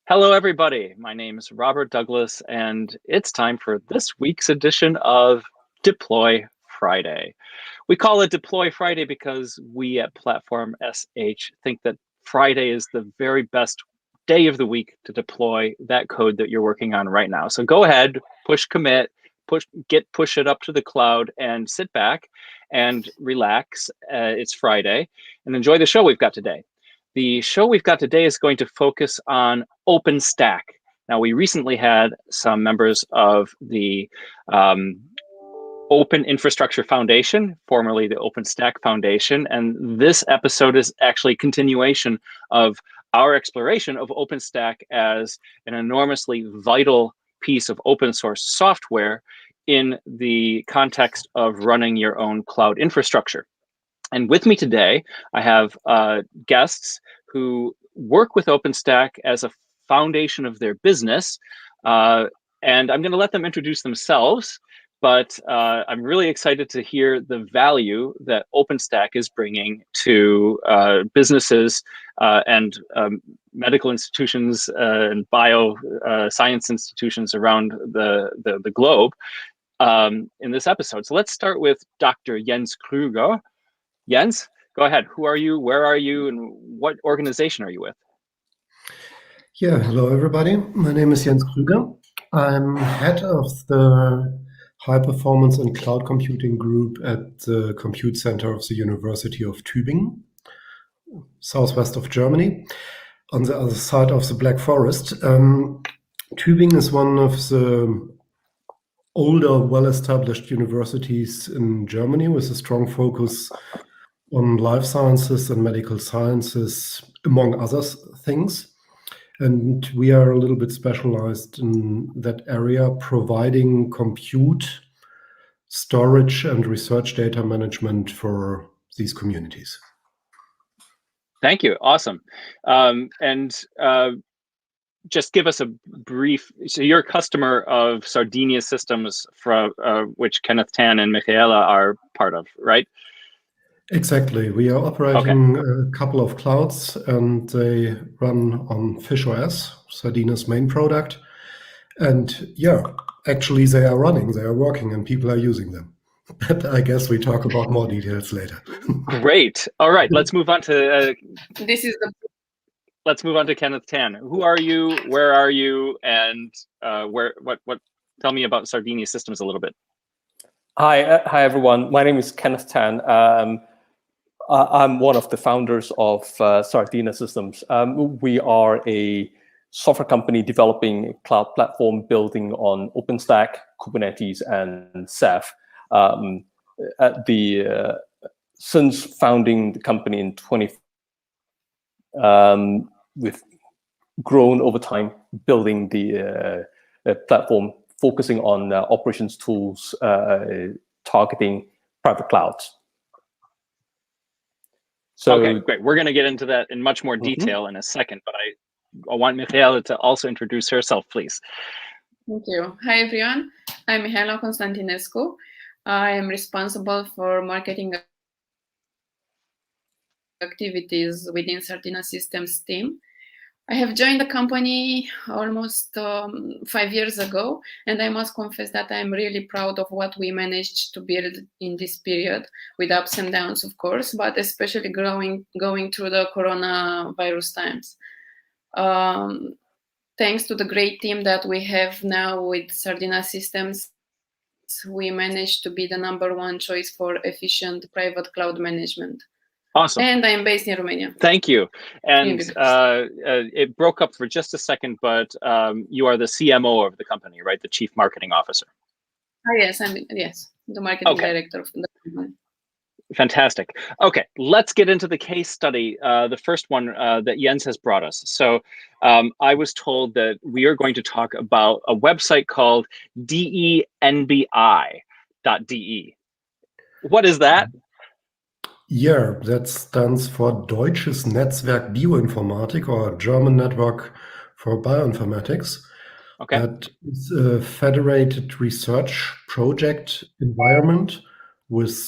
Hello, everybody. My name is Robert Douglas, and it's time for this week's edition of Deploy Friday. We call it Deploy Friday because we at Platform.sh think that Friday is the very best day of the week to deploy that code that you're working on right now. So go ahead, push commit, push it up to the cloud, and sit back and relax. It's Friday, and enjoy the show we've got today. The show we've got today is going to focus on OpenStack. Now, we recently had some members of the OpenInfra Foundation, formerly the OpenStack Foundation, and this episode is actually a continuation of our exploration of OpenStack as an enormously vital piece of open source software in the context of running your own cloud infrastructure. And with me today, I have guests who work with OpenStack as a foundation of their business. And I'm going to let them introduce themselves, but I'm really excited to hear the value that OpenStack is bringing to businesses and medical institutions and bioscience institutions around the globe in this episode. So let's start with Dr. Jens Kruger. Jens, go ahead. Who are you? Where are you? And what organization are you with? Yeah, hello everybody. My name is Jens Kruger. I'm head of the High Performance and Cloud Computing Group at the Compute Center of the University of Tübingen, southwest of Germany, on the other side of the Black Forest. Tübingen is one of the older, well-established universities in Germany with a strong focus on life sciences and medical sciences, among other things. And we are a little bit specialized in that area, providing compute, storage, and research data management for these communities. Thank you. Awesome. Just give us a brief, so you're a customer of Sardina systems, from which Kenneth Tan and Michaela are part of, right? Exactly. We are operating a couple of clouds, and they run on FishOS, Sardina's main product. And yeah, actually they are running, they are working, and people are using them. But I guess we talk about more details later. Great. All right, let's move on to let's move on to Kenneth Tan. Who are you? Where are you? And what? Tell me about Sardina systems a little bit. Hi everyone. My name is Kenneth Tan. I'm one of the founders of Sardina Systems. We are a software company developing a cloud platform building on OpenStack, Kubernetes, and Ceph. Since founding the company in we've grown over time, building the platform, focusing on operations tools, targeting private clouds. So, okay, great. We're going to get into that in much more detail in a second, but I want Michaela to also introduce herself, please. Thank you. Hi, everyone. I'm Helen Constantinesco. I am responsible for marketing activities within Sardina Systems team. I have joined the company almost 5 years ago, and I must confess that I'm really proud of what we managed to build in this period, with ups and downs, of course, but especially going through the coronavirus times. Thanks to the great team that we have now with Sardina Systems, we managed to be the #1 choice for efficient private cloud management. Awesome. And I'm based in Romania. Thank you. And it broke up for just a second, but you are the CMO of the company, right? The Chief Marketing Officer. Yes, I'm the marketing director of the company. Fantastic. Okay, let's get into the case study, the first one that Jens has brought us. So I was told that we are going to talk about a website called de.NBI.de. What is that? Yeah, that stands for Deutsches Netzwerk Bioinformatik, or German Network for Bioinformatics. Okay. That is a federated research project environment with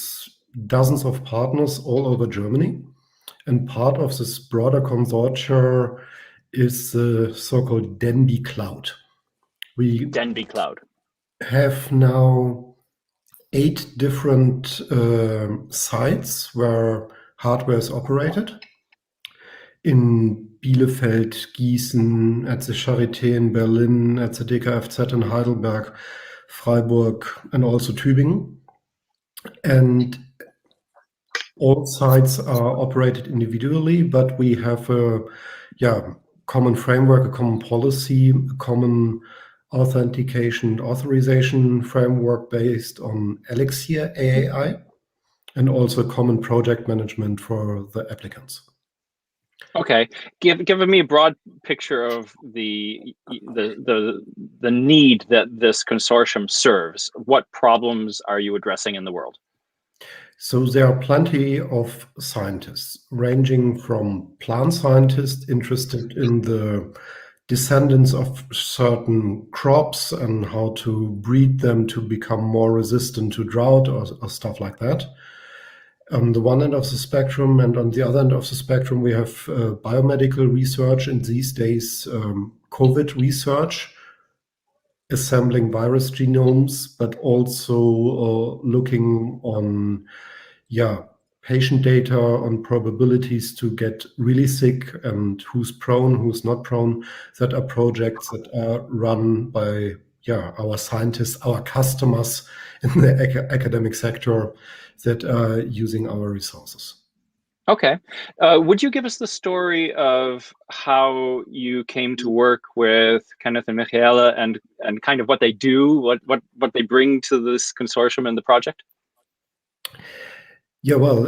dozens of partners all over Germany. And part of this broader consortium is the so-called de.NBI cloud. We de.NBI cloud. have now 8 different sites where hardware is operated. In Bielefeld, Gießen, at the Charité in Berlin, at the DKFZ in Heidelberg, Freiburg, and also Tübingen. And all sites are operated individually, but we have a common framework, a common policy, a common authentication and authorization framework based on Elixir AAI, and also common project management for the applicants. Okay, give me a broad picture of the need that this consortium serves. What problems are you addressing in the world? So there are plenty of scientists, ranging from plant scientists interested in the descendants of certain crops and how to breed them to become more resistant to drought or stuff like that. On the one end of the spectrum, and on the other end of the spectrum, we have biomedical research, and these days COVID research, assembling virus genomes, but also looking on patient data, on probabilities to get really sick and who's prone, who's not prone. That are projects that are run by our scientists, our customers in the academic sector that are using our resources. Okay. Would you give us the story of how you came to work with Kenneth and Michaela and kind of what they do, what they bring to this consortium and the project? Yeah, well,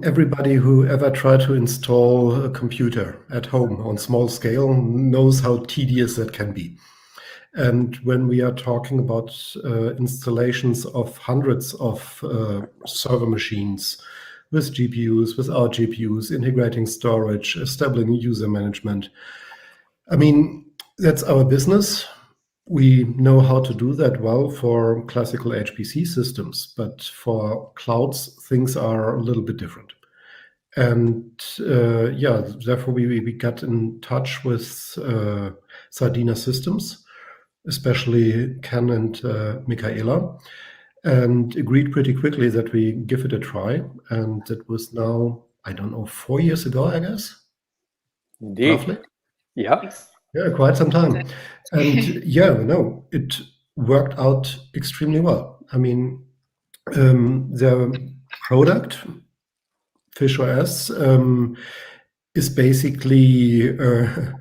everybody who ever tried to install a computer at home on small scale knows how tedious that can be. And when we are talking about installations of hundreds of server machines with GPUs, without GPUs, integrating storage, establishing user management, I mean, that's our business. We know how to do that well for classical HPC systems, but for clouds, things are a little bit different. And therefore we got in touch with Sardina Systems, especially Ken and Michaela, and agreed pretty quickly that we give it a try. And it was now, I don't know, 4 years ago, I guess. Indeed. Roughly. Yeah. Yeah, quite some time. And it worked out extremely well. I mean, the product, FishOS, is basically a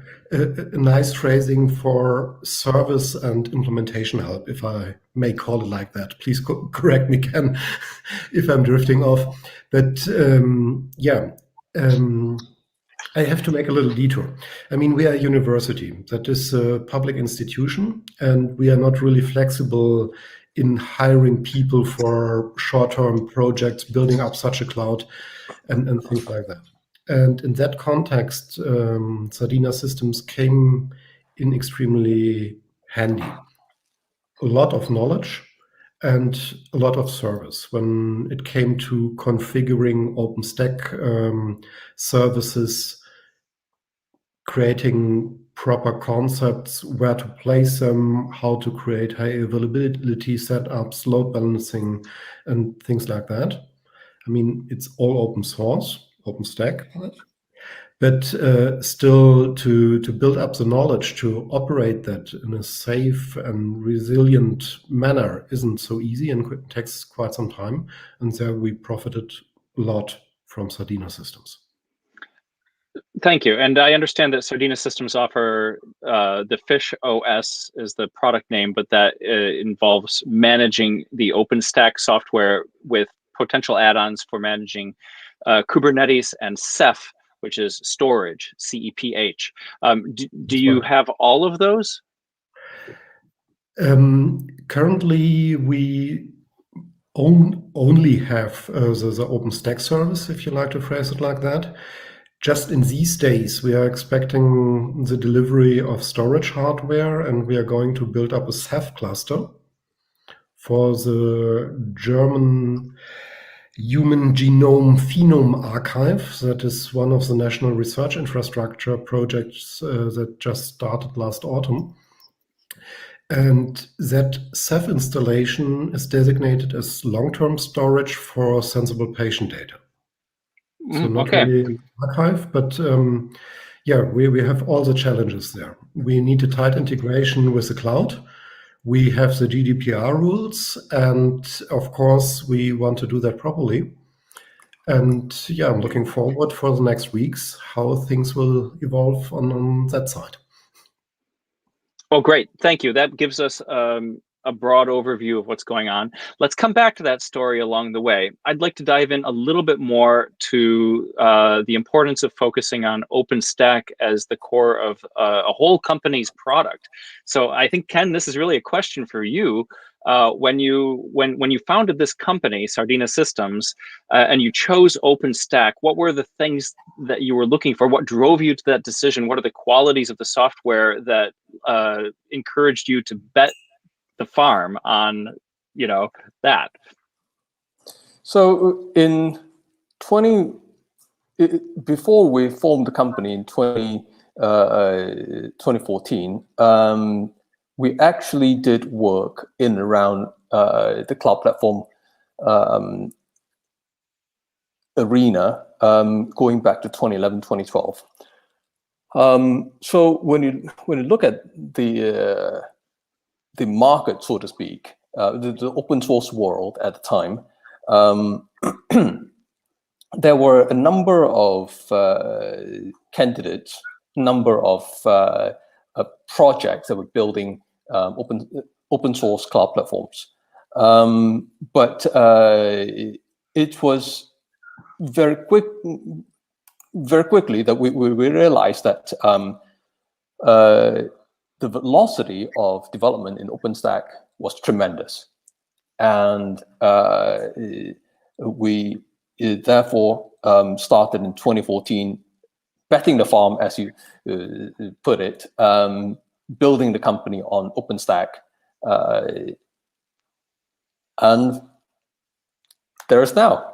nice phrasing for service and implementation help, if I may call it like that. Please correct me, Ken, if I'm drifting off. But I have to make a little detour. I mean, we are a university that is a public institution, and we are not really flexible in hiring people for short-term projects, building up such a cloud and things like that. And in that context, Sardina Systems came in extremely handy. A lot of knowledge and a lot of service when it came to configuring OpenStack services, creating proper concepts, where to place them, how to create high availability setups, load balancing, and things like that. I mean, it's all open source, OpenStack, but still to build up the knowledge to operate that in a safe and resilient manner isn't so easy and takes quite some time. And there we profited a lot from Sardina Systems. Thank you. And I understand that Sardina Systems offer the FishOS is the product name, but that involves managing the OpenStack software with potential add-ons for managing Kubernetes and Ceph, which is storage, CEPH. Do you have all of those? Currently, we only have the OpenStack service, if you like to phrase it like that. Just in these days, we are expecting the delivery of storage hardware, and we are going to build up a Ceph cluster for the German Human Genome Phenome Archive. That is one of the national research infrastructure projects that just started last autumn. And that Ceph installation is designated as long-term storage for sensible patient data. So not really an archive, but yeah, we have all the challenges there. We need a tight integration with the cloud. We have the GDPR rules, and of course, we want to do that properly. And yeah, I'm looking forward for the next weeks, how things will evolve on that side. Well, great. Thank you. That gives us a broad overview of what's going on. Let's come back to that story along the way. I'd like to dive in a little bit more to the importance of focusing on OpenStack as the core of a whole company's product. So I think, Ken, this is really a question for you. When you founded this company, Sardina Systems, and you chose OpenStack, what were the things that you were looking for? What drove you to that decision? What are the qualities of the software that encouraged you to bet the farm on, that? So before we formed the company in 2014, we actually did work in around the cloud platform arena, going back to 2011, 2012. So when you look at the market, so to speak, the open source world at the time, there were a number of candidates, number of projects that were building open source cloud platforms, but it was very quickly that we realized that the velocity of development in OpenStack was tremendous, and we therefore started in 2014, betting the farm, as you put it, building the company on OpenStack, and there is now.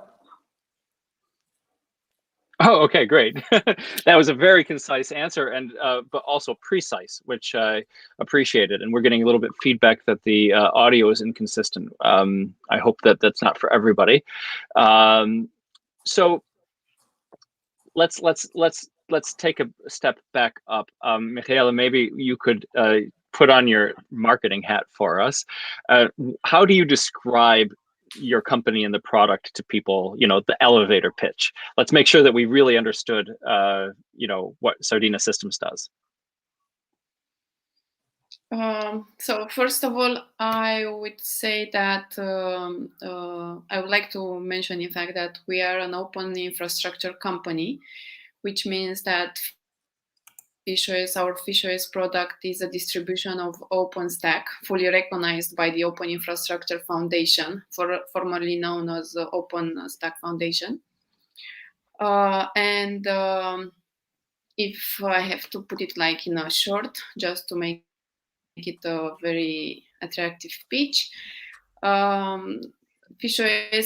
Oh, okay, great. That was a very concise answer, and but also precise, which I appreciated. And we're getting a little bit feedback that the audio is inconsistent. I hope that that's not for everybody. So let's take a step back up. Michaela, maybe you could put on your marketing hat for us. How do you describe your company and the product to people, the elevator pitch? Let's make sure that we really understood, what Sardina Systems does. So first of all, I would say that I would like to mention, in fact, that we are an open infrastructure company, which means that FishOS, our FishOS product, is a distribution of OpenStack, fully recognized by the OpenInfra Foundation, formerly known as the OpenStack Foundation. And if I have to put it like in a short, just to make it a very attractive pitch, FishOS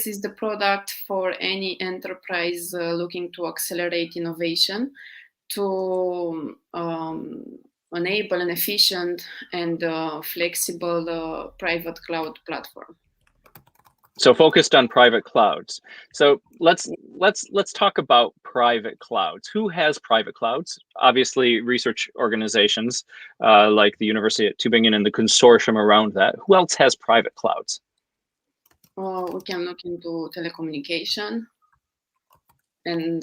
is the product for any enterprise looking to accelerate innovation, to enable an efficient and flexible private cloud platform. So focused on private clouds. So let's talk about private clouds. Who has private clouds? Obviously, research organizations like the University of Tübingen and the consortium around that. Who else has private clouds? We can look into telecommunication, and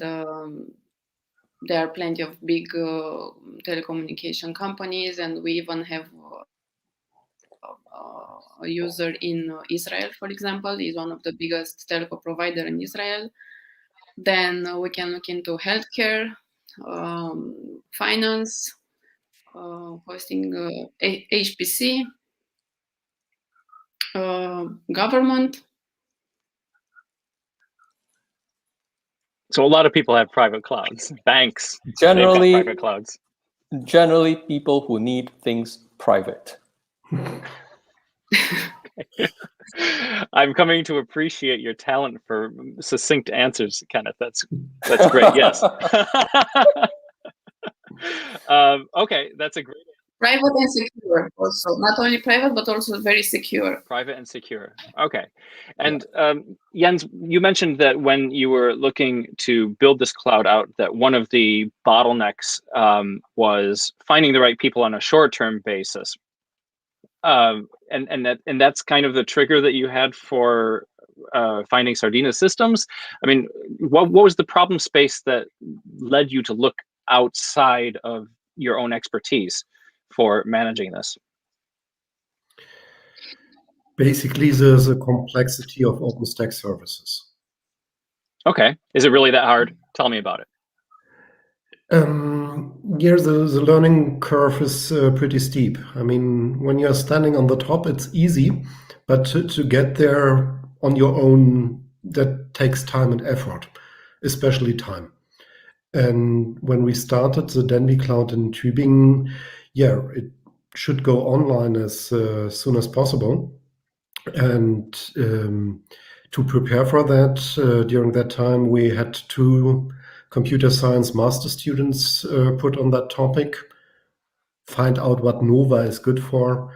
there are plenty of big telecommunication companies, and we even have a user in Israel, for example, is one of the biggest telco provider in Israel. Then we can look into healthcare, finance, hosting, HPC, government. So a lot of people have private clouds. Banks, Generally, they've got private clouds. Generally, people who need things private. I'm coming to appreciate your talent for succinct answers, Kenneth. That's great. Yes. Okay, that's a great. Private and secure also. Not only private, but also very secure. Private and secure. Okay. And Jens, you mentioned that when you were looking to build this cloud out, that one of the bottlenecks was finding the right people on a short-term basis. And that's kind of the trigger that you had for finding Sardina systems. I mean, what was the problem space that led you to look outside of your own expertise for managing this? Basically, there's a complexity of OpenStack services. Okay, is it really that hard? Tell me about it. Yeah, the learning curve is pretty steep. I mean, when you're standing on the top, it's easy, but to get there on your own, that takes time and effort, especially time. And when we started the de.NBI cloud in Tübingen, yeah, it should go online as soon as possible. And to prepare for that, during that time, we had 2 computer science master students put on that topic, find out what Nova is good for,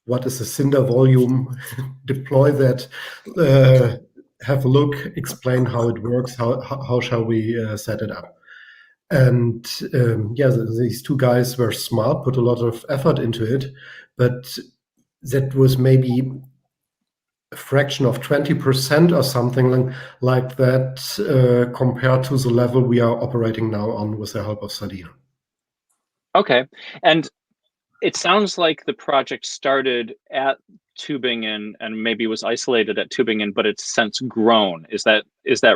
what is a Cinder volume, deploy that, have a look, explain how it works, how shall we set it up. And yeah, these 2 guys were smart, put a lot of effort into it, but that was maybe a fraction of 20% or something like that compared to the level we are operating now on with the help of Sardina. Okay, and it sounds like the project started at Tübingen and maybe was isolated at Tübingen, but it's since grown. Is that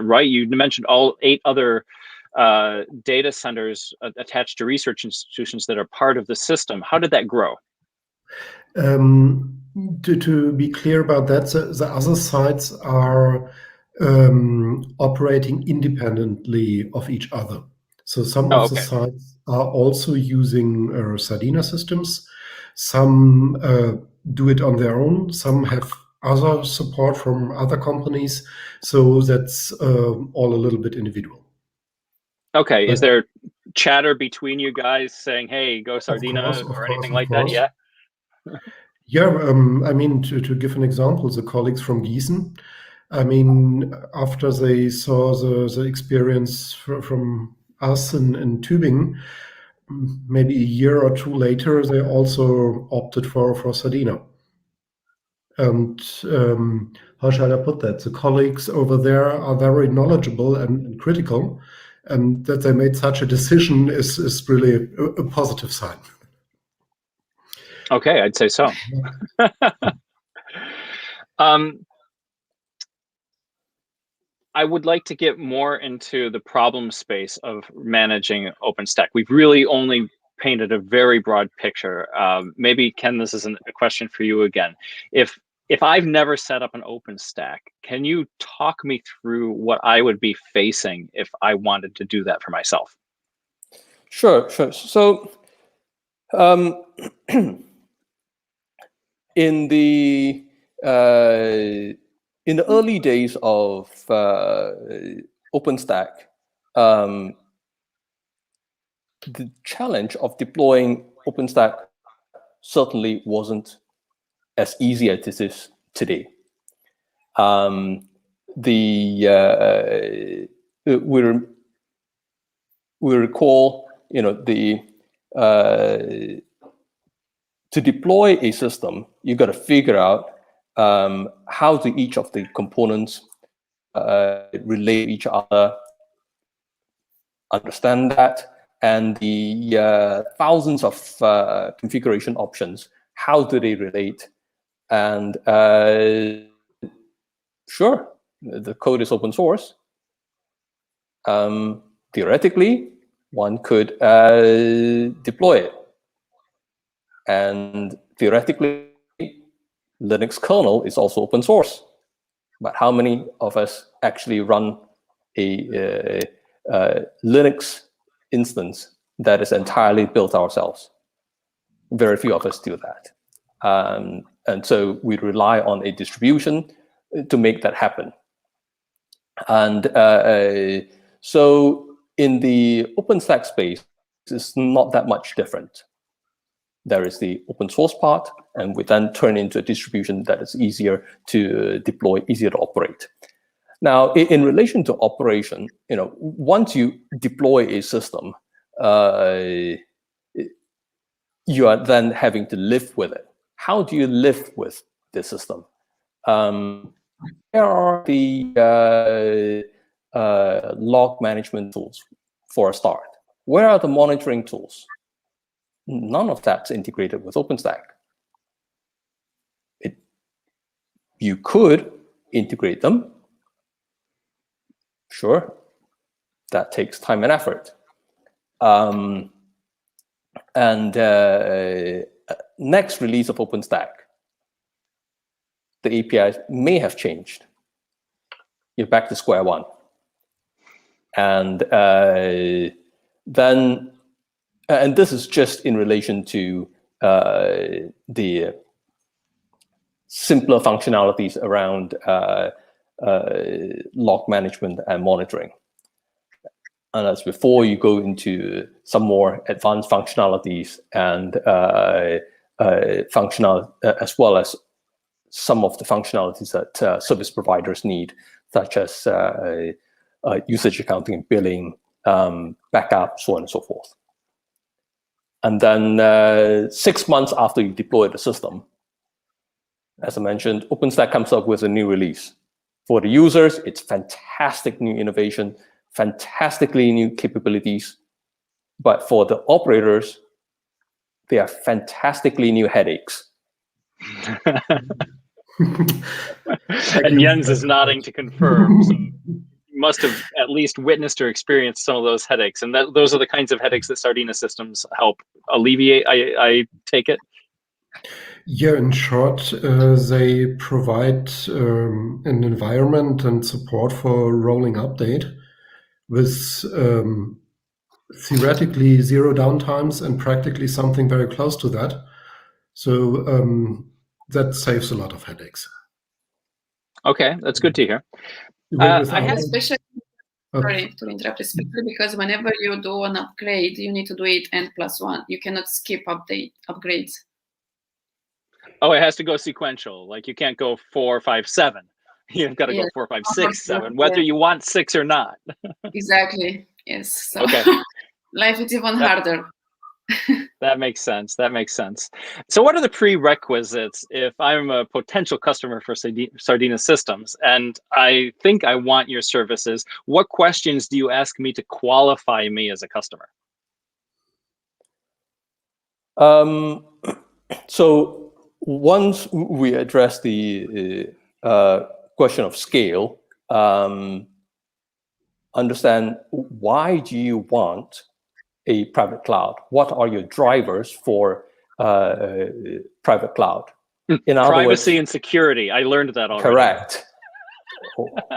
right? You mentioned all 8 other data centers attached to research institutions that are part of the system. How did that grow? To be clear about that, the other sites are operating independently of each other. So some of the sites are also using Sardina systems. Some do it on their own. Some have other support from other companies. So that's all a little bit individual. Okay, is there chatter between you guys saying, hey, go Sardina or anything like that? Yeah. Yeah, I mean, to give an example, the colleagues from Gießen, I mean, after they saw the experience from us in Tübingen, maybe a year or 2 later, they also opted for Sardina. And how shall I put that? The colleagues over there are very knowledgeable and critical, and that they made such a decision is really a positive sign. Okay, I'd say so. I would like to get more into the problem space of managing OpenStack. We've really only painted a very broad picture. Maybe, Ken, this is a question for you again. If I've never set up an OpenStack, can you talk me through what I would be facing if I wanted to do that for myself? Sure. So in the early days of OpenStack, the challenge of deploying OpenStack certainly wasn't as easy as it is today. We recall, to deploy a system, you got to figure out how do each of the components relate to each other, understand that, and the thousands of configuration options, how do they relate? And sure, the code is open source. Theoretically, one could deploy it. And theoretically, Linux kernel is also open source. But how many of us actually run a Linux instance that is entirely built ourselves? Very few of us do that. And so we rely on a distribution to make that happen. And so in the OpenStack space, it's not that much different. There is the open source part, and we then turn into a distribution that is easier to deploy, easier to operate. Now, in relation to operation, once you deploy a system, you are then having to live with it. How do you live with the system? There are the log management tools for a start. Where are the monitoring tools? None of that's integrated with OpenStack. You could integrate them. Sure, that takes time and effort. Next release of OpenStack, the APIs may have changed. You're back to square one. And this is just in relation to the simpler functionalities around log management and monitoring. And as before, you go into some more advanced functionalities and as well as some of the functionalities that service providers need, such as usage accounting and billing, backup, so on and so forth. And then 6 months after you deploy the system, as I mentioned, OpenStack comes up with a new release. For the users, it's fantastic new innovation, fantastically new capabilities. But for the operators, they are fantastically new headaches. And Jens is nodding to confirm. So you must have at least witnessed or experienced some of those headaches. And those are the kinds of headaches that Sardina systems help alleviate, I take it? Yeah, in short, they provide an environment and support for rolling update with theoretically zero downtimes and practically something very close to that. So that saves a lot of headaches. Okay, that's good to hear. Especially, sorry to interrupt, especially because whenever you do an upgrade, you need to do it N+1. You cannot skip upgrades. Oh, it has to go sequential. Like you can't go 4, 5, 7. You've got to go 4, 5, 6, 7, whether you want 6 or not. Exactly. Yes. So okay. Life is even harder. That makes sense. That makes sense. So what are the prerequisites if I'm a potential customer for Sardina systems and I think I want your services? What questions do you ask me to qualify me as a customer? So once we address the question of scale, understand why do you want a private cloud? What are your drivers for private cloud? In other privacy words, and security. I learned that already. Correct.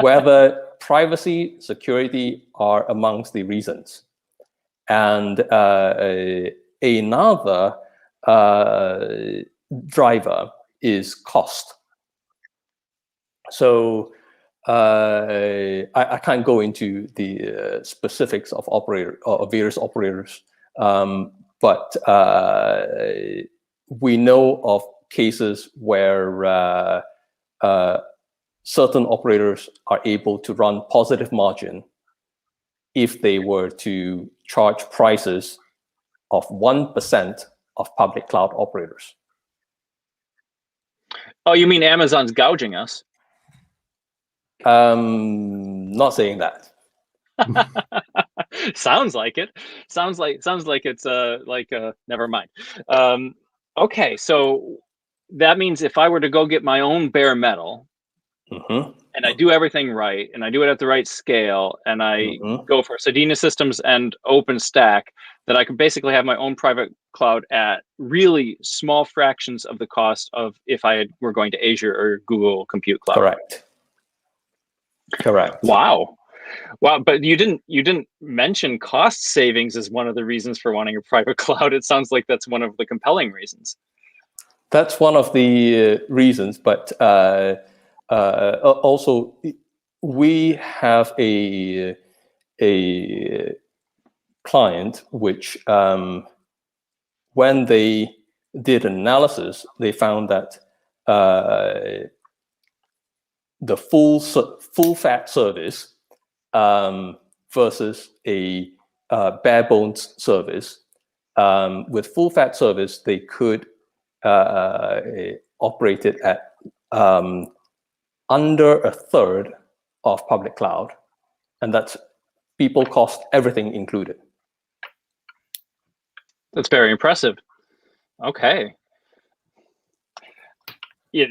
Whether privacy, security are amongst the reasons. And another driver is cost. So I can't go into the specifics of various operators, but we know of cases where certain operators are able to run positive margin if they were to charge prices of 1% of public cloud operators. Oh, you mean Amazon's gouging us? Not saying that. Sounds like it. Sounds like it's never mind. Okay, so that means if I were to go get my own bare metal, and I do everything right, and I do it at the right scale, and I go for Sardina systems and OpenStack, that I could basically have my own private cloud at really small fractions of the cost of if I were going to Azure or Google Compute Cloud. Correct. Wow. But you didn't mention cost savings as one of the reasons for wanting a private cloud. It sounds like that's one of the compelling reasons. That's one of the reasons, but also we have a client which when they did an analysis, they found that the full fat service versus a bare bones service. With full fat service, they could operate it at under a third of public cloud, and that's people cost, everything included. That's very impressive. Okay. Yeah,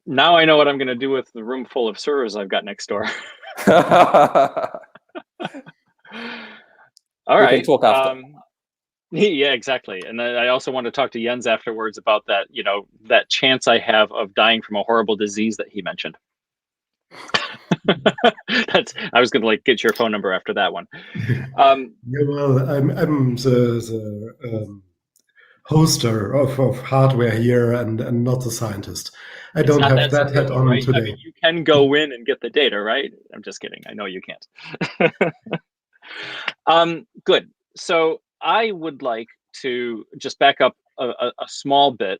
now I know what I'm going to do with the room full of servers I've got next door. All right. We can talk after. Yeah, exactly. And I also want to talk to Jens afterwards about that, that chance I have of dying from a horrible disease that he mentioned. I was going to get your phone number after that one. Yeah, well, I'm the hoster of hardware here and not the scientist. I don't have that hat on right? today. I mean, you can go in and get the data, right? I'm just kidding. I know you can't. Good. So I would like to just back up a small bit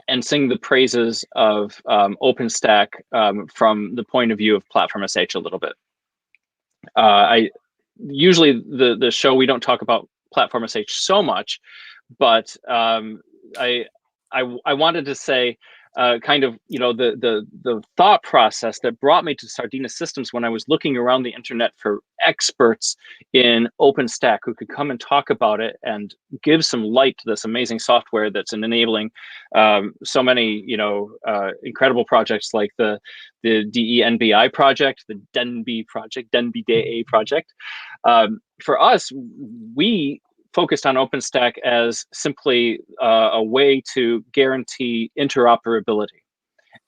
and sing the praises of OpenStack from the point of view of Platform.sh a little bit. I usually the show, we don't talk about Platform.sh so much, but I wanted to say kind of the thought process that brought me to Sardina Systems when I was looking around the internet for experts in OpenStack who could come and talk about it and give some light to this amazing software that's enabling so many incredible projects like the de.NBI project, the de.NBI project, de.NBI project. For us, we focused on OpenStack as simply a way to guarantee interoperability.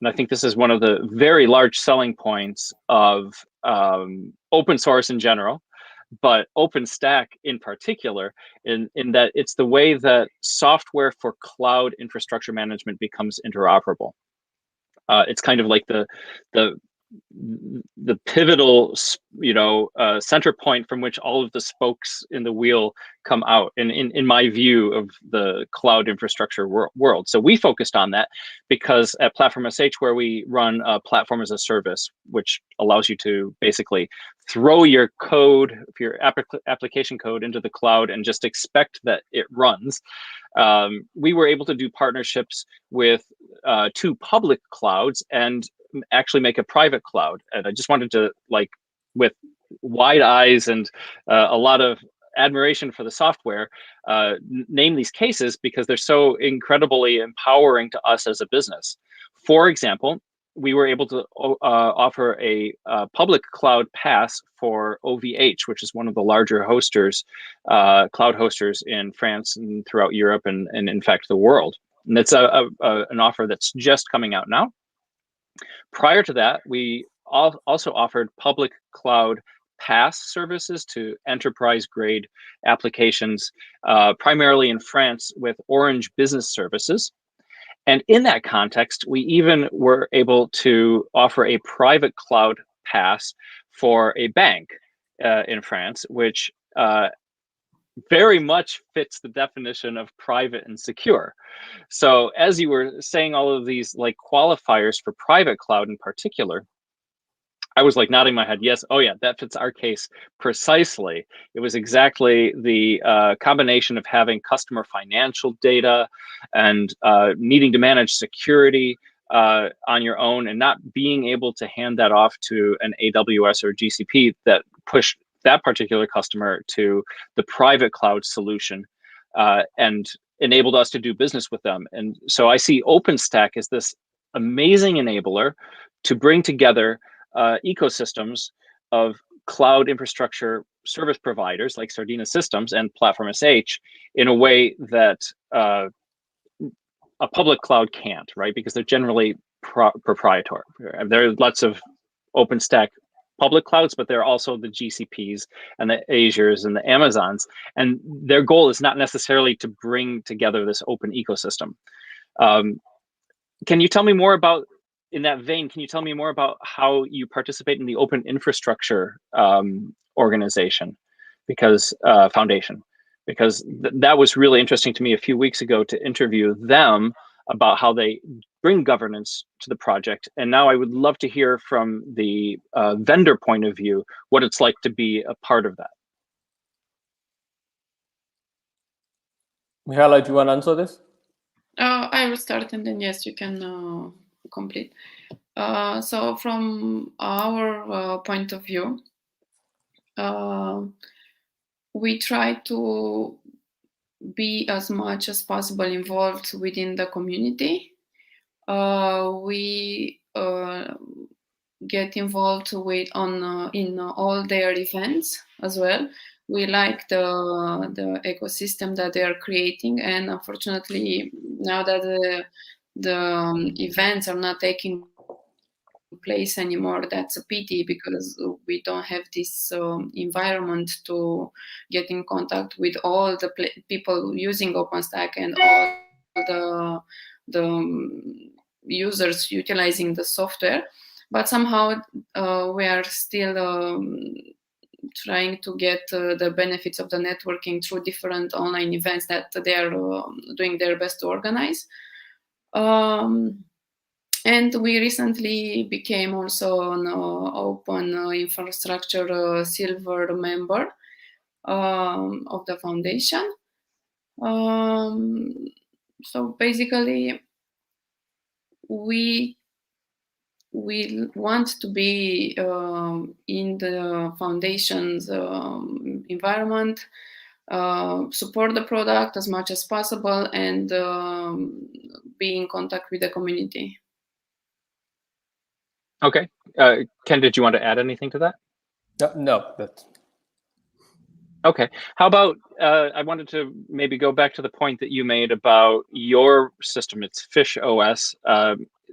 And I think this is one of the very large selling points of open source in general, but OpenStack in particular, in that it's the way that software for cloud infrastructure management becomes interoperable. It's kind of like the pivotal, center point from which all of the spokes in the wheel come out, in my view of the cloud infrastructure world. So we focused on that because at Platform.sh, where we run a platform as a service, which allows you to basically throw your code, your application code into the cloud and just expect that it runs. We were able to do partnerships with 2 public clouds and actually make a private cloud. And I just wanted to, with wide eyes and a lot of admiration for the software, name these cases because they're so incredibly empowering to us as a business. For example, we were able to offer a public cloud pass for OVH, which is one of the larger hosters, cloud hosters in France and throughout Europe and in fact the world. And it's an offer that's just coming out now. Prior to that, we also offered public cloud pass services to enterprise-grade applications, primarily in France with Orange Business Services. And in that context, we even were able to offer a private cloud pass for a bank in France, which very much fits the definition of private and secure. So as you were saying all of these qualifiers for private cloud in particular, I was nodding my head, yes, oh yeah, that fits our case precisely. It was exactly the combination of having customer financial data and needing to manage security on your own and not being able to hand that off to an AWS or GCP that pushed that particular customer to the private cloud solution and enabled us to do business with them. And so I see OpenStack as this amazing enabler to bring together ecosystems of cloud infrastructure service providers like Sardina Systems and Platform.sh in a way that a public cloud can't, right? Because they're generally proprietary. There are lots of OpenStack public clouds, but there are also the GCPs and the Azures and the Amazons. And their goal is not necessarily to bring together this open ecosystem. Can you tell me more about, in that vein, can you tell me more about how you participate in the Open Infrastructure organization, because foundation? Because that was really interesting to me a few weeks ago to interview them about how they bring governance to the project. And now I would love to hear from the vendor point of view, what it's like to be a part of that. Mihaela, do you want to answer this? I will start, and then yes, you can complete. So from our point of view, we try to be as much as possible involved within the community. We get involved with in all their events as well. We like the ecosystem that they are creating, and unfortunately, now that the events are not taking place anymore, that's a pity, because we don't have this environment to get in contact with all the people using OpenStack and all the users utilizing the software. But somehow we are still trying to get the benefits of the networking through different online events that they are doing their best to organize. And we recently became also an Open Infrastructure Silver member of the foundation. So basically, we want to be in the foundation's environment, support the product as much as possible, and be in contact with the community. Okay. Ken, did you want to add anything to that? No, that's... Okay. How about, I wanted to maybe go back to the point that you made about your system. It's FishOS.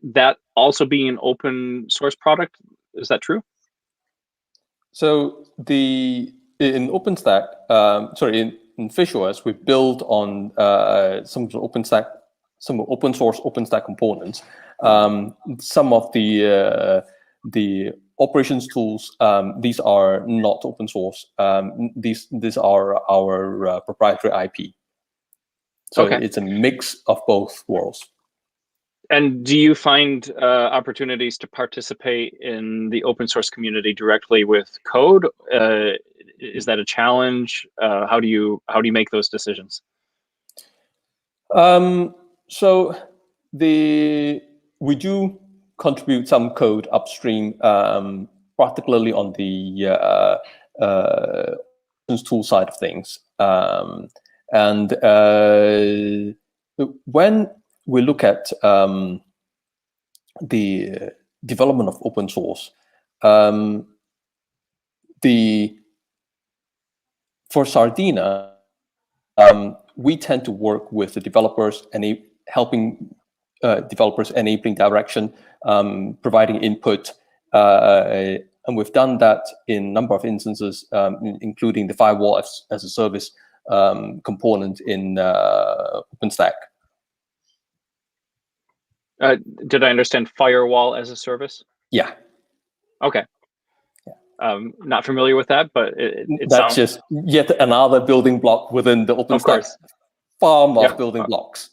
That also being an open source product, is that true? So in OpenStack, in FishOS, we build on some open source OpenStack components. Some of the operations tools, these are not open source. These are our proprietary IP. So okay. It's a mix of both worlds. And do you find opportunities to participate in the open source community directly with code? Is that a challenge? How do you make those decisions? So we do contribute some code upstream, particularly on the tool side of things. And when we look at the development of open source, for Sardina, we tend to work with the developers and helping developers, enabling direction, providing input, and we've done that in a number of instances, including the firewall as a service component in OpenStack. Did I understand firewall as a service? Yeah. Okay. Not familiar with that, but that's just yet another building block within the OpenStack farm of building blocks.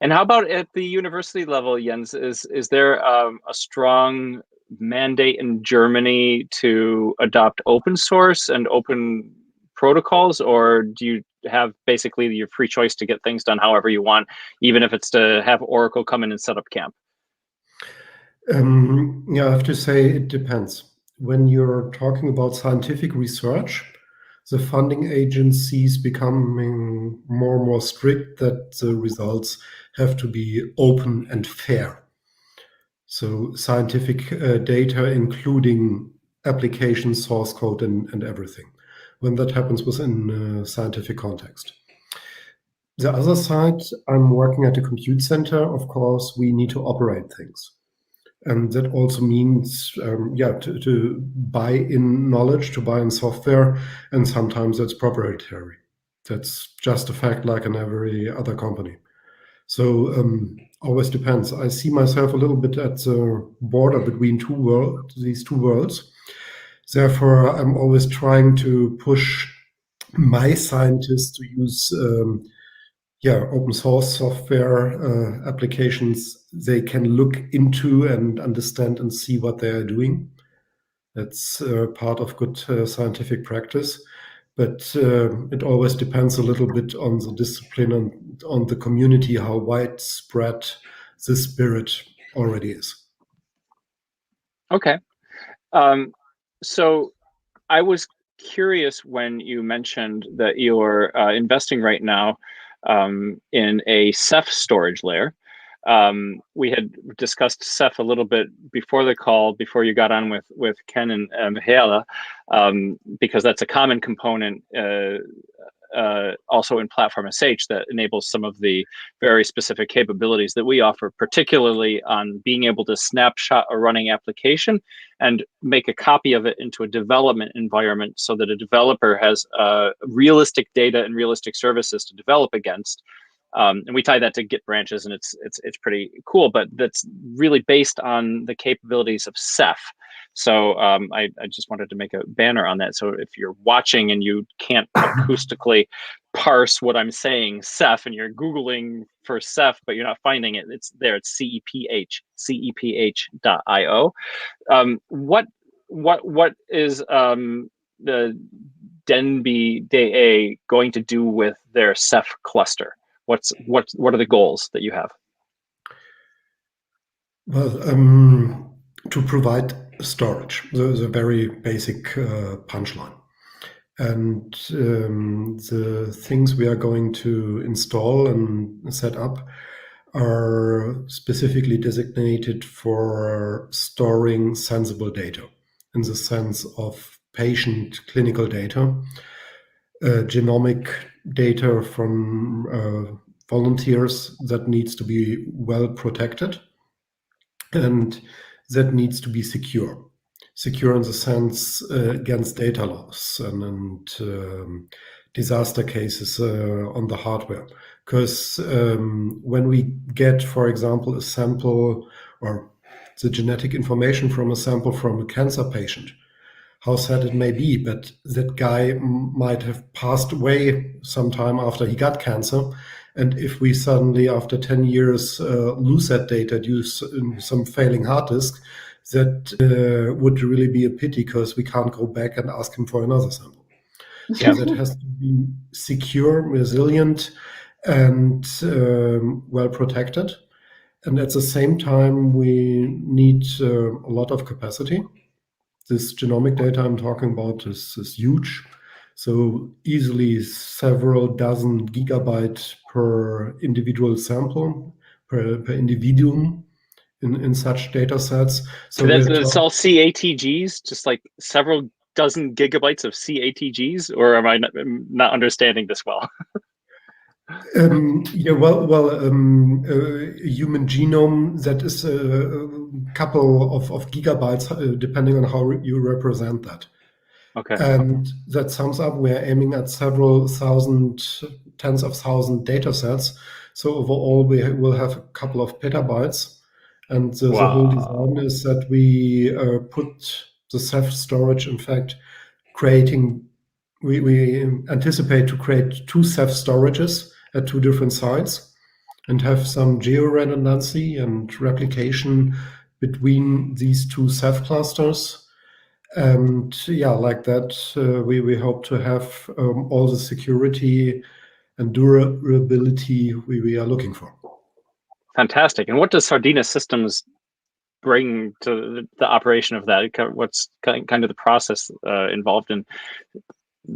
And how about at the university level, Jens? Is there a strong mandate in Germany to adopt open source and open protocols, or do you have basically your free choice to get things done however you want, even if it's to have Oracle come in and set up camp? Yeah, I have to say it depends. When you're talking about scientific research, the funding agencies becoming more and more strict that the results have to be open and fair. So scientific data, including application, source code, and everything, when that happens within a scientific context. The other side, I'm working at a compute center. Of course, we need to operate things. And that also means, to buy in knowledge, to buy in software, and sometimes that's proprietary. That's just a fact like in every other company. So always depends. I see myself a little bit at the border between these two worlds. Therefore, I'm always trying to push my scientists to use open source software applications they can look into and understand and see what they are doing. That's part of good scientific practice. But it always depends a little bit on the discipline and on the community, how widespread this spirit already is. Okay. So I was curious when you mentioned that you're investing right now in a Ceph storage layer. We had discussed Ceph a little bit before the call, before you got on with Ken and Hela, because that's a common component also in Platform.sh that enables some of the very specific capabilities that we offer, particularly on being able to snapshot a running application and make a copy of it into a development environment so that a developer has realistic data and realistic services to develop against. And we tie that to Git branches, and it's pretty cool. But that's really based on the capabilities of Ceph. So I just wanted to make a banner on that. So if you're watching and you can't acoustically parse what I'm saying, Ceph, and you're Googling for Ceph, but you're not finding it, it's there. It's ceph.io. What is the de.NBI going to do with their Ceph cluster? What are the goals that you have? Well, to provide storage, the very basic punchline. And the things we are going to install and set up are specifically designated for storing sensible data in the sense of patient clinical data, genomic data from volunteers that needs to be well protected, and that needs to be secure. Secure in the sense against data loss and disaster cases on the hardware. Because when we get, for example, a sample or the genetic information from a sample from a cancer patient, how sad it may be, but that guy might have passed away sometime after he got cancer. And if we suddenly, after 10 years, lose that data due to some failing hard disk, that would really be a pity because we can't go back and ask him for another sample. So that has to be secure, resilient, and well protected. And at the same time, we need a lot of capacity. This genomic data I'm talking about is huge. So easily several dozen gigabytes per individual sample, per individuum in such data sets. So that's all CATGs, just like several dozen gigabytes of CATGs, or am I not understanding this well? Yeah, a human genome that is a couple of gigabytes, depending on how you represent that. Okay. And that sums up, we're aiming at several thousand, tens of thousand data sets. So overall, we will have a couple of petabytes. And the whole design is that we put the Ceph storage, in fact, we anticipate to create two Ceph storages at two different sites and have some geo-redundancy and replication between these two Ceph clusters. And yeah, like that, we hope to have all the security and durability we are looking for. Fantastic. And what does Sardina Systems bring to the operation of that? What's kind of the process involved in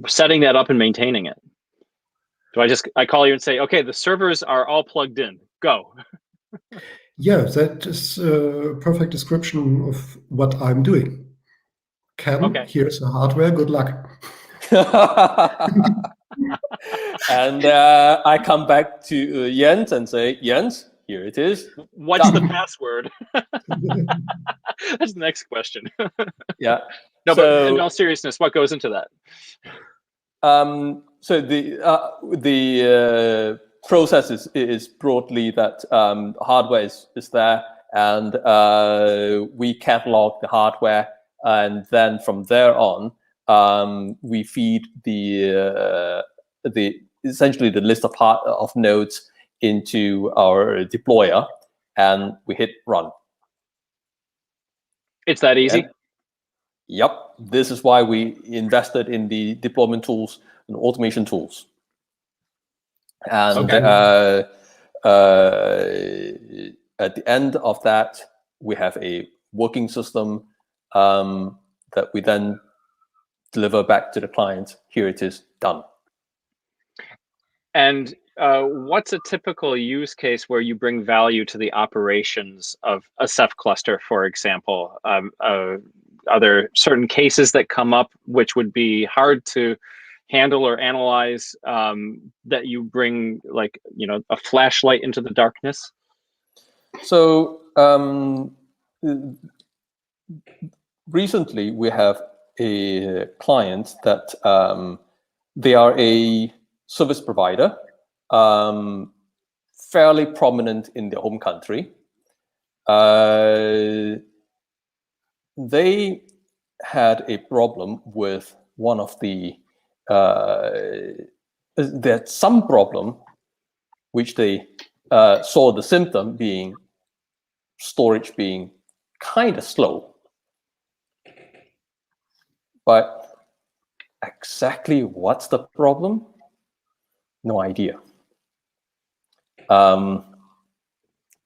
setting that up and maintaining it? Do I call you and say, okay, the servers are all plugged in, go? Yeah, that is a perfect description of what I'm doing. Ken, okay. Here's the hardware, good luck. And I come back to Jens and say, Jens, here it is. What's the password? That's the next question. Yeah. No, but in all seriousness, what goes into that? So the process is broadly that hardware is there, and we catalog the hardware, and then from there on, we feed the essentially the list of nodes into our deployer, and we hit run. It's that easy? And, yep. This is why we invested in the deployment tools and automation tools. And Okay. At the end of that, we have a working system that we then deliver back to the client. Here it is, done. And what's a typical use case where you bring value to the operations of a Ceph cluster, for example? Are there certain cases that come up which would be hard to handle or analyze that you bring, like, a flashlight into the darkness? So recently we have a client that they are a service provider, fairly prominent in their home country. They had a problem with one of the they had some problem which they saw the symptom being storage being kind of slow, but exactly what's the problem? No idea.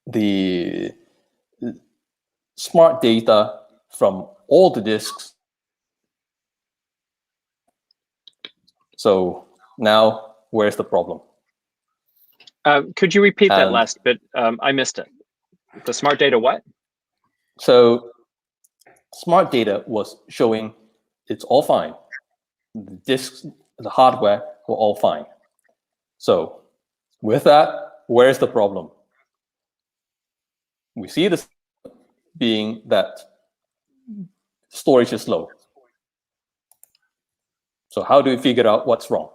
The smart data from all the disks. So now, where's the problem? Could you repeat that last bit? I missed it. The smart data what? So smart data was showing it's all fine. The disks, the hardware were all fine. So with that, where's the problem? We see this being that storage is slow. So how do we figure out what's wrong?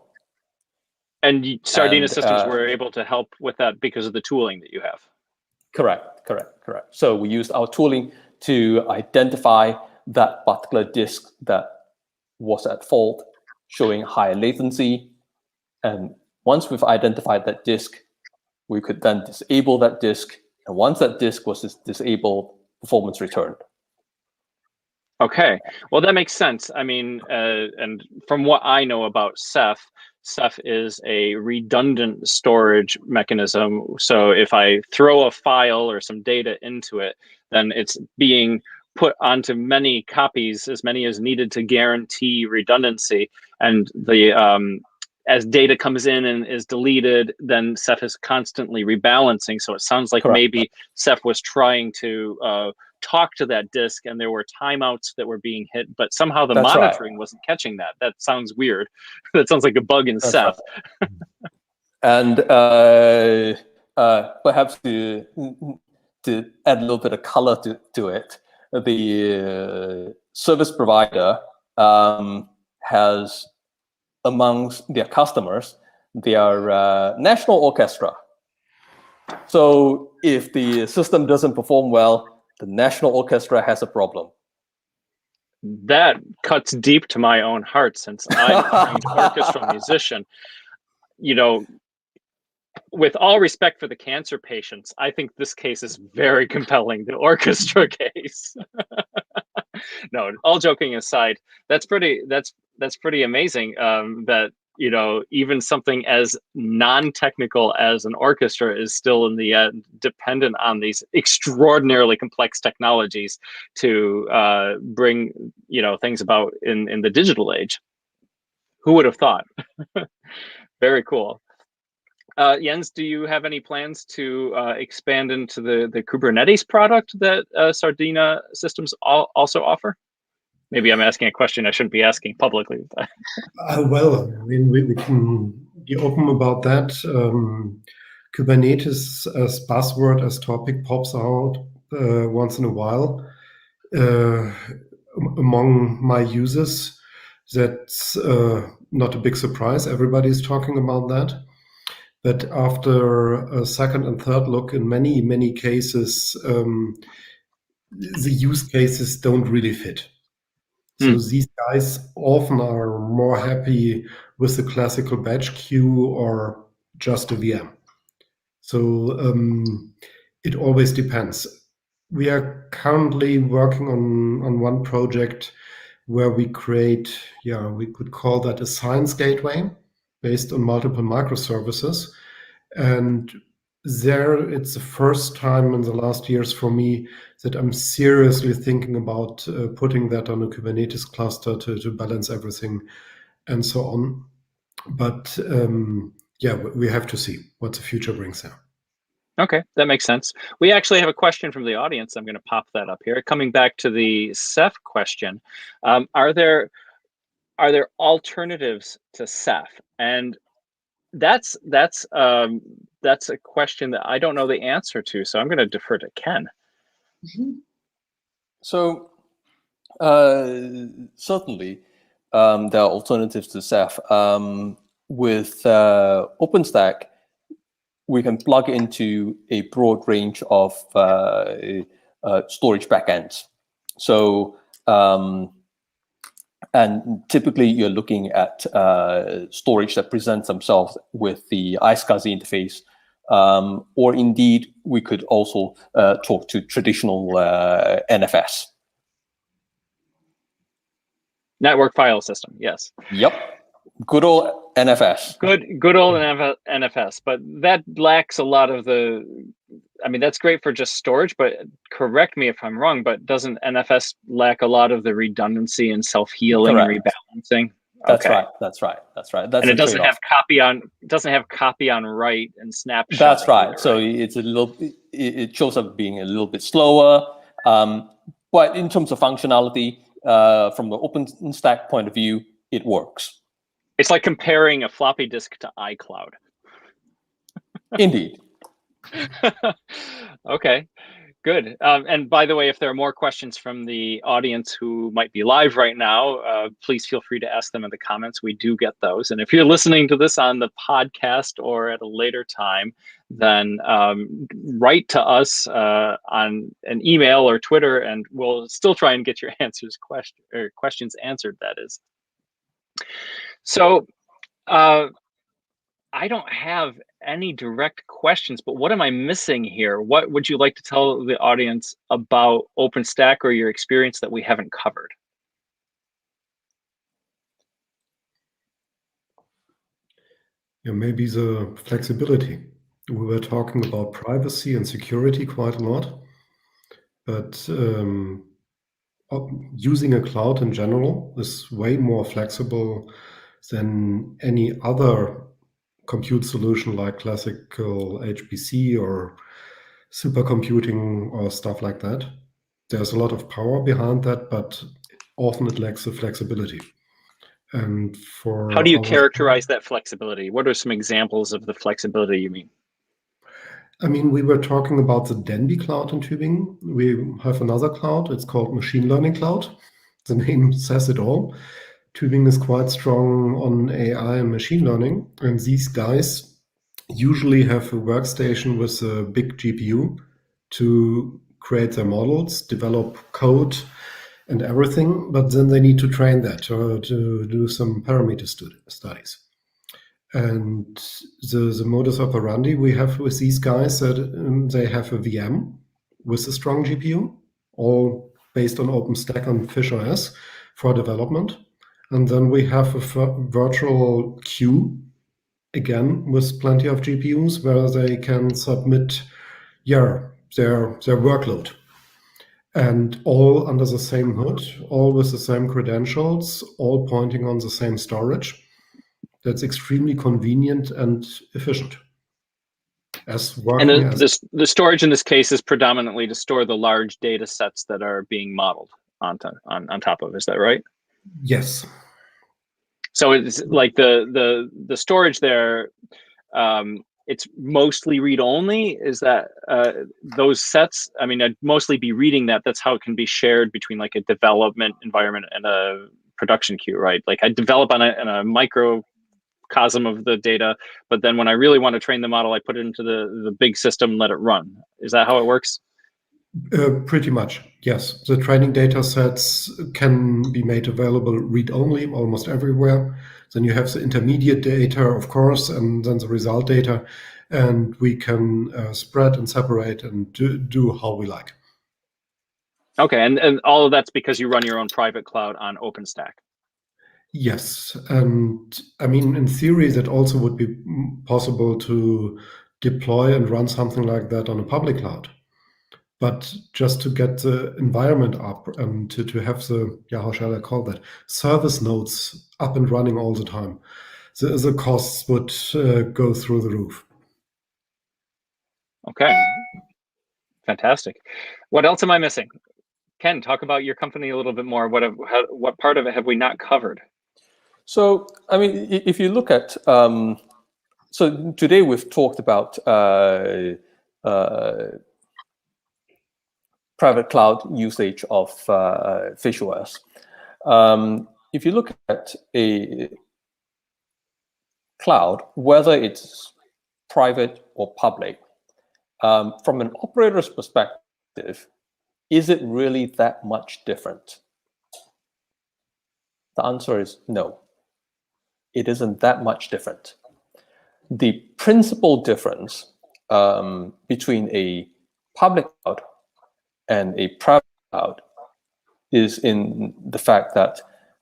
And Sardina systems were able to help with that because of the tooling that you have. Correct. So we used our tooling to identify that particular disk that was at fault, showing high latency. And once we've identified that disk, we could then disable that disk. And once that disk was disabled, performance returned. Okay, well, that makes sense. I mean, and from what I know about Ceph is a redundant storage mechanism. So if I throw a file or some data into it, then it's being put onto many copies, as many as needed to guarantee redundancy. And the as data comes in and is deleted, then Ceph is constantly rebalancing. So it sounds like Correct. Maybe Ceph was trying to talk to that disk, and there were timeouts that were being hit, but somehow the monitoring wasn't catching that. That sounds weird. That sounds like a bug in Ceph. Right. And perhaps to add a little bit of color to it, the service provider has amongst their customers their national orchestra. So if the system doesn't perform well, the national orchestra has a problem. That cuts deep to my own heart, since I'm a trained orchestral musician. With all respect for the cancer patients, I think this case is very compelling, the orchestra case. No, all joking aside, that's pretty amazing that even something as non-technical as an orchestra is still in the end dependent on these extraordinarily complex technologies to bring things about in the digital age. Who would have thought? Very cool. Jens, do you have any plans to expand into the Kubernetes product that Sardina systems also offer? Maybe I'm asking a question I shouldn't be asking publicly. Well, I mean, we can be open about that. Kubernetes as buzzword, as topic, pops out once in a while among my users. That's not a big surprise. Everybody's talking about that. But after a second and third look, in many cases, the use cases don't really fit. So these guys often are more happy with the classical batch queue or just a VM. So it always depends. We are currently working on one project where we create, we could call that a science gateway based on multiple microservices. And there, it's the first time in the last years for me that I'm seriously thinking about putting that on a Kubernetes cluster to balance everything and so on. But we have to see what the future brings there. Okay, that makes sense. We actually have a question from the audience. I'm going to pop that up here. Coming back to the Ceph question, are there alternatives to Ceph? And that's a question that I don't know the answer to, so I'm going to defer to Ken. So certainly there are alternatives to Ceph. With OpenStack, we can plug into a broad range of storage backends. So, and typically you're looking at storage that presents themselves with the iSCSI interface, or indeed we could also talk to traditional NFS. Network file system, yes. Yep. Good old NFS. Good old NFS, but that lacks a lot of the. I mean, that's great for just storage, but correct me if I'm wrong. But doesn't NFS lack a lot of the redundancy and self-healing and rebalancing? That's okay. right. That's right. That's right. That's and it doesn't have copy on. It doesn't have copy on write and snapshot. That's right. Either, so it's a little. It shows up being a little bit slower, but in terms of functionality, from the OpenStack point of view, it works. It's like comparing a floppy disk to iCloud. Indeed. Okay, good. And by the way, if there are more questions from the audience who might be live right now, please feel free to ask them in the comments. We do get those. And if you're listening to this on the podcast or at a later time, then write to us on an email or Twitter, and we'll still try and get your questions answered, that is. So I don't have any direct questions, but what am I missing here? What would you like to tell the audience about OpenStack or your experience that we haven't covered? Yeah, maybe the flexibility. We were talking about privacy and security quite a lot, but using a cloud in general is way more flexible than any other compute solution like classical HPC or supercomputing or stuff like that. There's a lot of power behind that, but often it lacks the flexibility. And for how do you characterize that flexibility? What are some examples of the flexibility you mean? I mean, we were talking about the de.NBI cloud in Tübingen. We have another cloud. It's called Machine Learning Cloud. The name says it all. Tübingen is quite strong on AI and machine learning. And these guys usually have a workstation with a big GPU to create their models, develop code and everything. But then they need to train that to do some parameter studies. And the modus operandi we have with these guys that they have a VM with a strong GPU, all based on OpenStack and FishOS for development. And then we have a virtual queue, again, with plenty of GPUs where they can submit their workload. And all under the same hood, all with the same credentials, all pointing on the same storage. That's extremely convenient and efficient. And the storage in this case is predominantly to store the large data sets that are being modeled on top of. Is that right? Yes. So it's like the storage there. It's mostly read only. Is that those sets? I mean, I'd mostly be reading that. That's how it can be shared between like a development environment and a production queue, right? Like I develop in a micro microcosm of the data, but then when I really want to train the model, I put it into the big system, let it run. Is that how it works? Pretty much, yes. The training data sets can be made available read-only almost everywhere. Then you have the intermediate data, of course, and then the result data, and we can spread and separate and do how we like. Okay, and all of that's because you run your own private cloud on OpenStack. Yes, and I mean, in theory, that also would be possible to deploy and run something like that on a public cloud. But just to get the environment up and to have the, how shall I call that, service nodes up and running all the time, the costs would go through the roof. Okay, fantastic. What else am I missing? Ken, talk about your company a little bit more. What part of it have we not covered? So, I mean, if you look at, so today we've talked about private cloud usage of FishOS. If you look at a cloud, whether it's private or public, from an operator's perspective, is it really that much different? The answer is no. It isn't that much different. The principal difference between a public cloud and a private cloud is in the fact that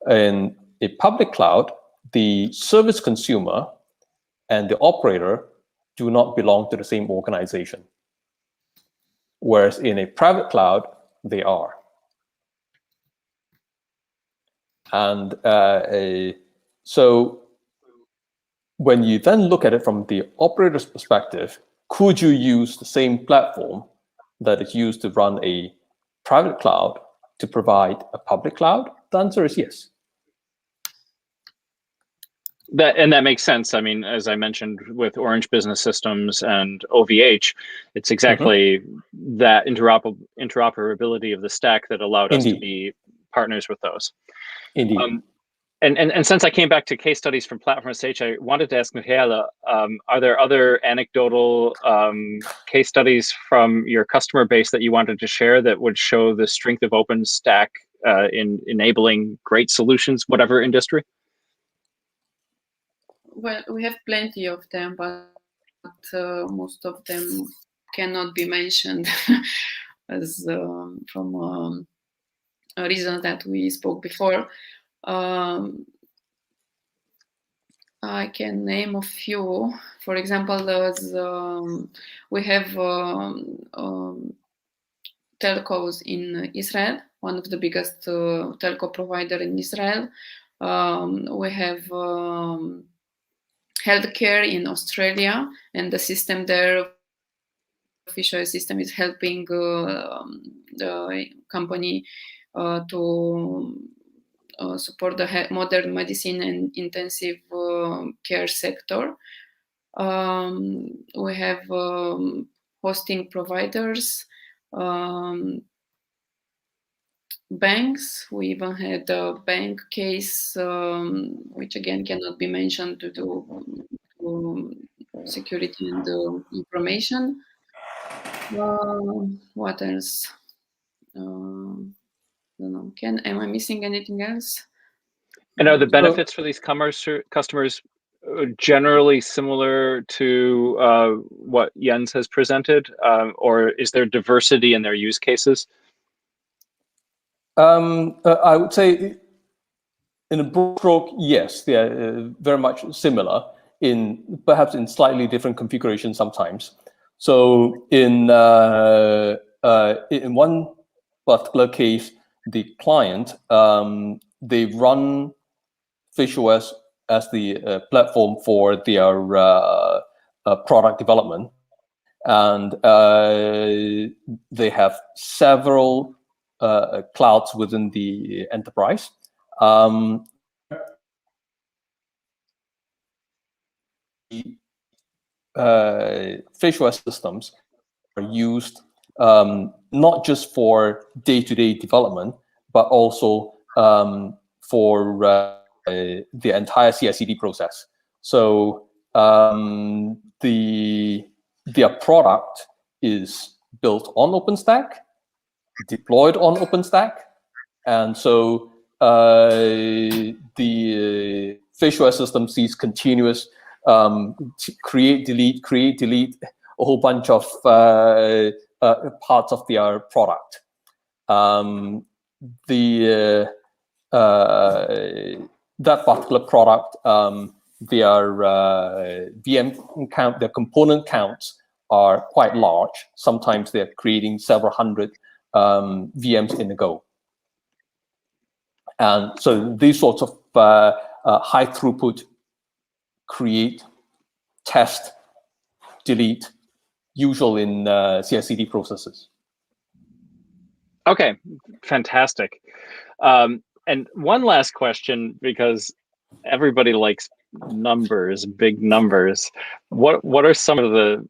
in a public cloud, the service consumer and the operator do not belong to the same organization, whereas in a private cloud, they are. And so when you then look at it from the operator's perspective, could you use the same platform that is used to run a private cloud to provide a public cloud? The answer is yes. That makes sense. I mean, as I mentioned with Orange Business Systems and OVH, it's exactly that interoperability of the stack that allowed us to be partners with those. Indeed. And since I came back to case studies from Platform.sh, I wanted to ask Michaela, are there other anecdotal case studies from your customer base that you wanted to share that would show the strength of OpenStack in enabling great solutions, whatever industry? Well, we have plenty of them, but most of them cannot be mentioned as from a reason that we spoke before. I can name a few. For example, we have telcos in Israel, one of the biggest telco provider in Israel. We have healthcare in Australia, and the system there, FishOS system, is helping the company to support the modern medicine and intensive care sector. We have hosting providers, banks. We even had a bank case, which again cannot be mentioned due to security and information. What else? I don't know. Am I missing anything else? And are the benefits for these customers generally similar to what Jens has presented, or is there diversity in their use cases? I would say, in a broad stroke, yes, they are very much similar, perhaps in slightly different configurations sometimes. So in one particular case, the client, they run FishOS as the platform for their product development, and they have several clouds within the enterprise. FishOS systems are used not just for day-to-day development, but also for the entire CI/CD process, So their product is built on OpenStack, deployed on OpenStack, and so the FishOS system sees continuous create, delete, a whole bunch of parts of their product. That particular product, their VM count, their component counts are quite large. Sometimes they're creating several hundred VMs in a go. And so these sorts of high throughput create, test, delete, usual in CI/CD processes. Okay, fantastic. And one last question, because everybody likes numbers, big numbers. What are some of the,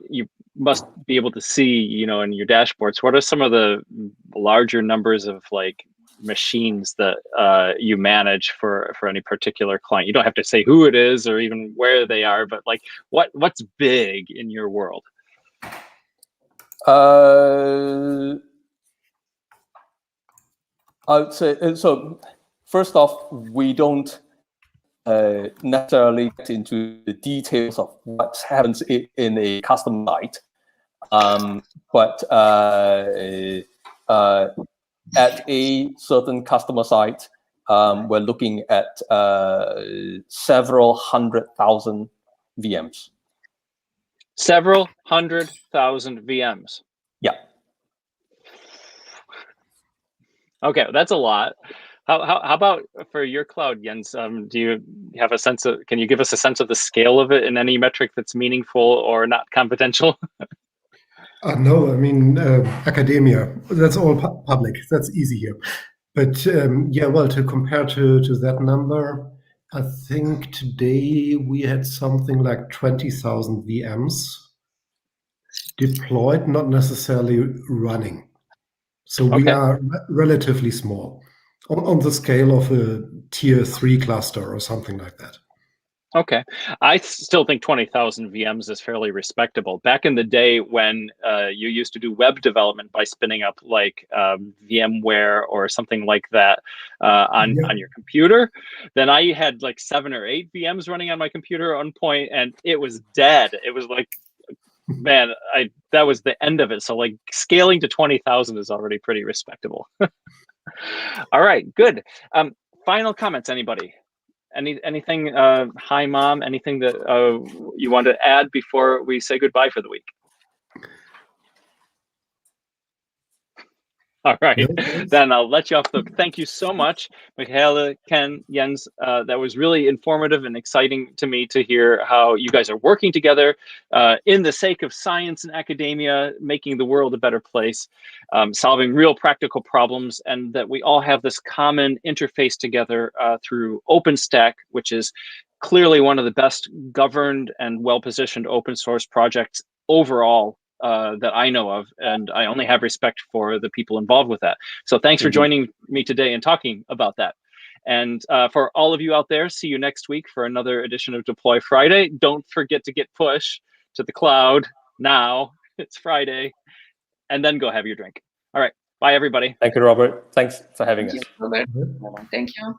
you must be able to see, you know, in your dashboards, what are some of the larger numbers of like machines that you manage for any particular client? You don't have to say who it is or even where they are, but like what's big in your world? I would say, so first off, we don't necessarily get into the details of what happens in a custom site, but at a certain customer site, we're looking at several 100,000 VMs. Several 100,000 VMs. Yeah. Okay, that's a lot. How about for your cloud, Jens? Do you have a sense of, can you give us a sense of the scale of it in any metric that's meaningful or not confidential? No, I mean, academia, that's all public. That's easy here. But yeah, well, to compare to that number, I think today we had something like 20,000 VMs deployed, not necessarily running. So we are relatively small on the scale of a tier 3 cluster or something like that. Okay, I still think 20,000 VMs is fairly respectable. Back in the day when you used to do web development by spinning up like VMware or something like that on your computer, then I had like 7 or 8 VMs running on my computer on point, and it was dead. It was like, man, that was the end of it. So like scaling to 20,000 is already pretty respectable. All right, good. Final comments, anybody? Anything, hi mom, anything that you want to add before we say goodbye for the week? All right, then I'll let you off the hook. Thank you so much, Michaela, Ken, Jens. That was really informative and exciting to me to hear how you guys are working together in the sake of science and academia, making the world a better place, solving real practical problems, and that we all have this common interface together through OpenStack, which is clearly one of the best governed and well-positioned open source projects overall that I know of, and I only have respect for the people involved with that. So thanks for joining me today and talking about that. And for all of you out there, see you next week for another edition of Deploy Friday. Don't forget to get push to the cloud now. It's Friday, and then go have your drink. All right, bye everybody. Thank you, Robert. Thanks for having us. Thank you, Robert. Thank you.